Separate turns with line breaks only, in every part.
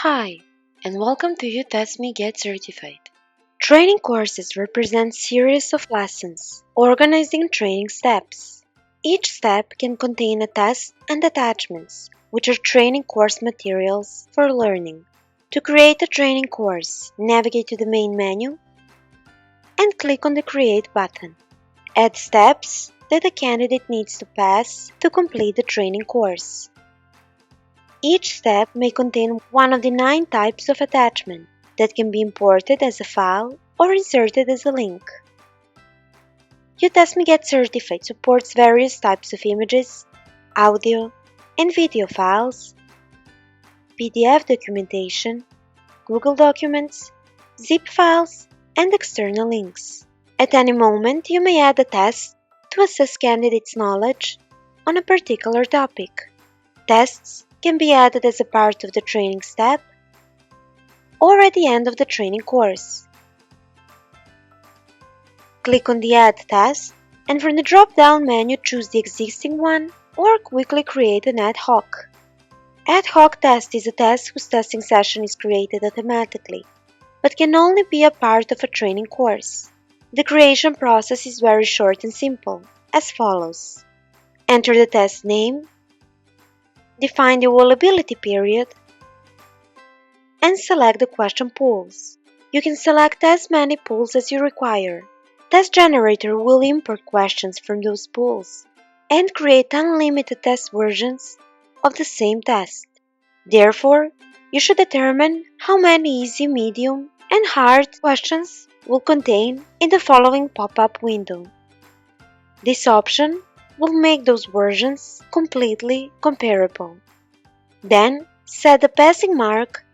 Hi, and welcome to YouTestMe GetCertified. Training courses represent series of lessons organized in training steps. Each step can contain a test and attachments, which are training course materials for learning. To create a training course, navigate to the main menu and click on the Create button. Add steps that a candidate needs to pass to complete the training course. Each step may contain one of the 9 types of attachment that can be imported as a file or inserted as a link. YouTestMe GetCertified supports various types of images, audio, and video files, PDF documentation, Google Documents, zip files, and external links. At any moment, you may add a test to assess candidates' knowledge on a particular topic. Tests can be added as a part of the training step or at the end of the training course. Click on the Add Test and from the drop-down menu choose the existing one or quickly create an ad hoc. Ad hoc test is a test whose testing session is created automatically, but can only be a part of a training course. The creation process is very short and simple, as follows. Enter the test name, define the availability period, and select the question pools. You can select as many pools as you require. Test Generator will import questions from those pools and create unlimited test versions of the same test. Therefore, you should determine how many easy, medium, and hard questions will contain in the following pop-up window. This option will make those versions completely comparable. Then, set the passing mark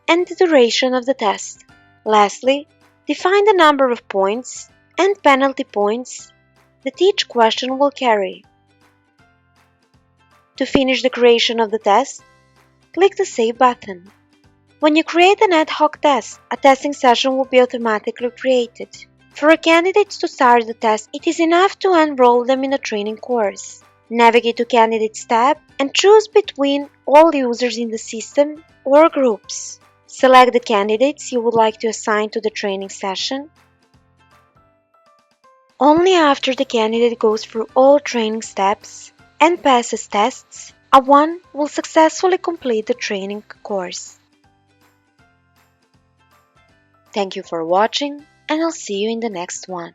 and the duration of the test. Lastly, define the number of points and penalty points that each question will carry. To finish the creation of the test, click the Save button. When you create an ad hoc test, a testing session will be automatically created. For a candidate to start the test, it is enough to enroll them in a training course. Navigate to Candidates tab and choose between all users in the system or groups. Select the candidates you would like to assign to the training session. Only after the candidate goes through all training steps and passes tests, one will successfully complete the training course. Thank you for watching, and I'll see you in the next one.